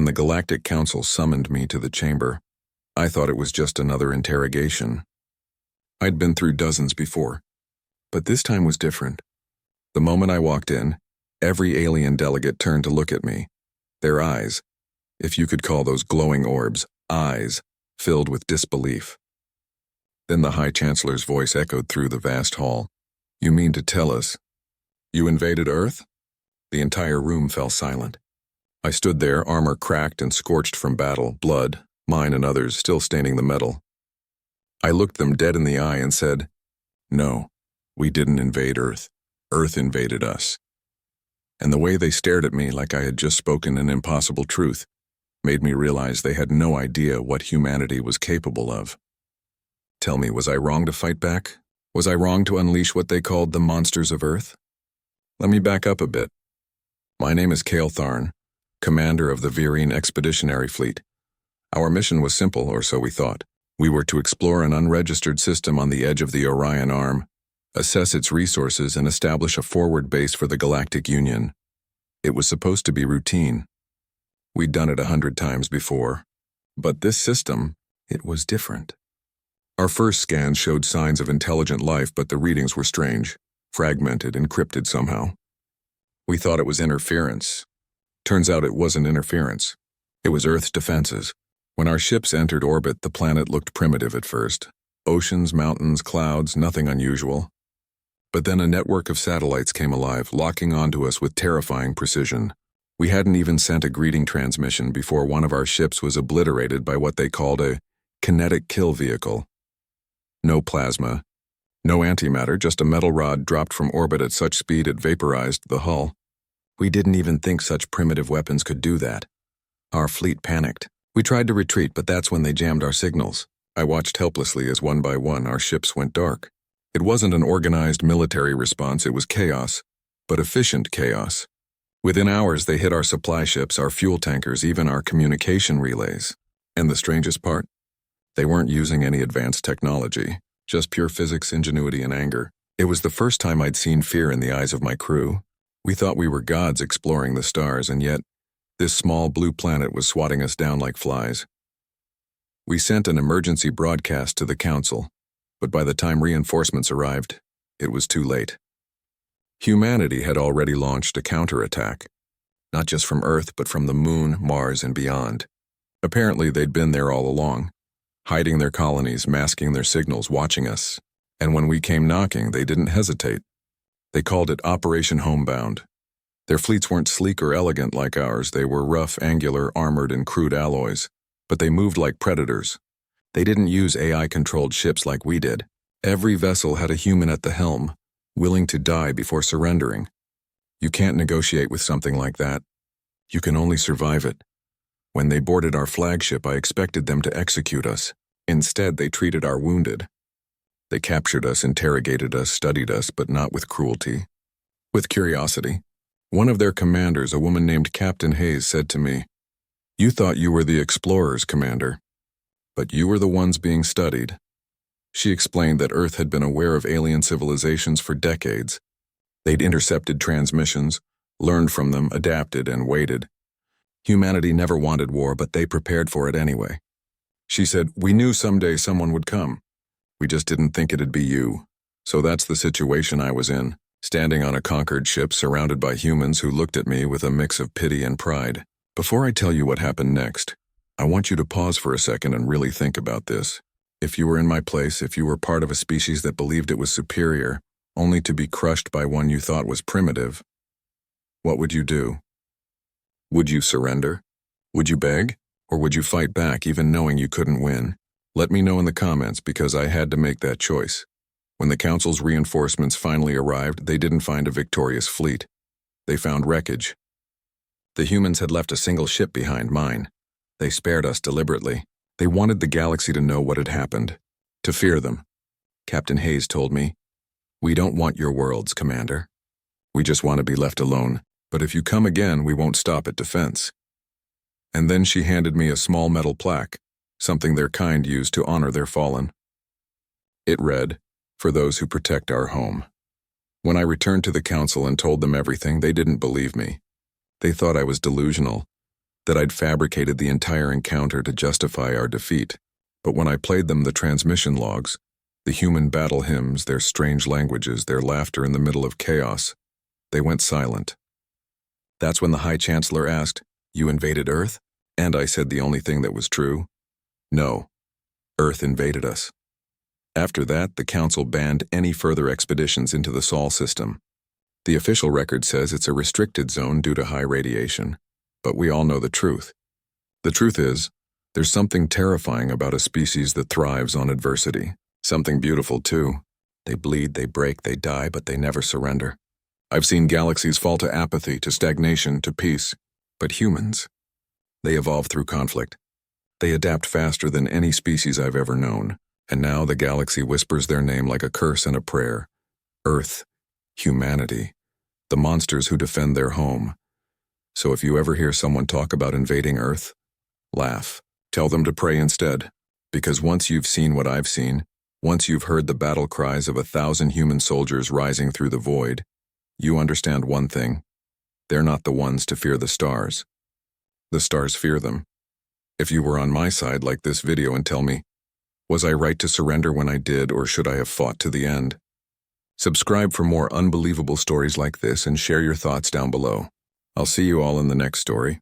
when the Galactic Council summoned me to the chamber, I thought it was just another interrogation. I'd been through dozens before, but this time was different. The moment I walked in, every alien delegate turned to look at me. Their eyes, if you could call those glowing orbs eyes, filled with disbelief. Then the High Chancellor's voice echoed through the vast hall. "You mean to tell us, you invaded Earth?" The entire room fell silent. I stood there, armor cracked and scorched from battle, blood, mine and others, still staining the metal. I looked them dead in the eye and said, "No, we didn't invade Earth. Earth invaded us." And the way they stared at me like I had just spoken an impossible truth made me realize they had no idea what humanity was capable of. Tell me, was I wrong to fight back? Was I wrong to unleash what they called the monsters of Earth? Let me back up a bit. My name is Kale Tharn, commander of the Virine Expeditionary Fleet. Our mission was simple, or so we thought. We were to explore an unregistered system on the edge of the Orion Arm, assess its resources, and establish a forward base for the Galactic Union. It was supposed to be routine. We'd done it 100 times before. But this system, it was different. Our first scans showed signs of intelligent life, but the readings were strange, fragmented, encrypted somehow. We thought it was interference. Turns out it wasn't interference. It was Earth's defenses. When our ships entered orbit, the planet looked primitive at first. Oceans, mountains, clouds, nothing unusual. But then a network of satellites came alive, locking onto us with terrifying precision. We hadn't even sent a greeting transmission before one of our ships was obliterated by what they called a kinetic kill vehicle. No plasma, no antimatter, just a metal rod dropped from orbit at such speed it vaporized the hull. We didn't even think such primitive weapons could do that. Our fleet panicked. We tried to retreat, but that's when they jammed our signals. I watched helplessly as one by one our ships went dark. It wasn't an organized military response, it was chaos, but efficient chaos. Within hours they hit our supply ships, our fuel tankers, even our communication relays. And the strangest part? They weren't using any advanced technology, just pure physics, ingenuity, and anger. It was the first time I'd seen fear in the eyes of my crew. We thought we were gods exploring the stars, and yet this small blue planet was swatting us down like flies. We sent an emergency broadcast to the Council, but by the time reinforcements arrived, it was too late. Humanity had already launched a counterattack, not just from Earth, but from the Moon, Mars, and beyond. Apparently they'd been there all along, hiding their colonies, masking their signals, watching us. And when we came knocking, they didn't hesitate. They called it Operation Homebound. Their fleets weren't sleek or elegant like ours. They were rough, angular, armored, and crude alloys. But they moved like predators. They didn't use AI-controlled ships like we did. Every vessel had a human at the helm, willing to die before surrendering. You can't negotiate with something like that. You can only survive it. When they boarded our flagship, I expected them to execute us. Instead, they treated our wounded. They captured us, interrogated us, studied us, but not with cruelty. With curiosity. One of their commanders, a woman named Captain Hayes, said to me, "You thought you were the explorers, Commander, but you were the ones being studied." She explained that Earth had been aware of alien civilizations for decades. They'd intercepted transmissions, learned from them, adapted, and waited. Humanity never wanted war, but they prepared for it anyway. She said, "We knew someday someone would come. We just didn't think it'd be you." So that's the situation I was in, standing on a conquered ship surrounded by humans who looked at me with a mix of pity and pride. Before I tell you what happened next, I want you to pause for a second and really think about this. If you were in my place, if you were part of a species that believed it was superior, only to be crushed by one you thought was primitive, what would you do? Would you surrender? Would you beg? Or would you fight back even knowing you couldn't win? Let me know in the comments, because I had to make that choice. When the Council's reinforcements finally arrived, they didn't find a victorious fleet. They found wreckage. The humans had left a single ship behind, mine. They spared us deliberately. They wanted the galaxy to know what had happened, to fear them. Captain Hayes told me, "We don't want your worlds, Commander. We just want to be left alone. But if you come again, we won't stop at defense." And then she handed me a small metal plaque, something their kind used to honor their fallen. It read, "For those who protect our home." When I returned to the Council and told them everything, they didn't believe me. They thought I was delusional, that I'd fabricated the entire encounter to justify our defeat. But when I played them the transmission logs, the human battle hymns, their strange languages, their laughter in the middle of chaos, they went silent. That's when the High Chancellor asked, "You invaded Earth?" And I said the only thing that was true. No, Earth invaded us. After that, the Council banned any further expeditions into the Sol system. The official record says it's a restricted zone due to high radiation, but we all know the truth. The truth is, there's something terrifying about a species that thrives on adversity. Something beautiful, too. They bleed, they break, they die, but they never surrender. I've seen galaxies fall to apathy, to stagnation, to peace. But humans, they evolve through conflict. They adapt faster than any species I've ever known. And now the galaxy whispers their name like a curse and a prayer. Earth, humanity, the monsters who defend their home. So if you ever hear someone talk about invading Earth, laugh. Tell them to pray instead. Because once you've seen what I've seen, once you've heard the battle cries of 1,000 human soldiers rising through the void, you understand one thing. They're not the ones to fear the stars. The stars fear them. If you were on my side like this video and tell me, was I right to surrender when I did, or should I have fought to the end? Subscribe for more unbelievable stories like this and share your thoughts down below. I'll see you all in the next story.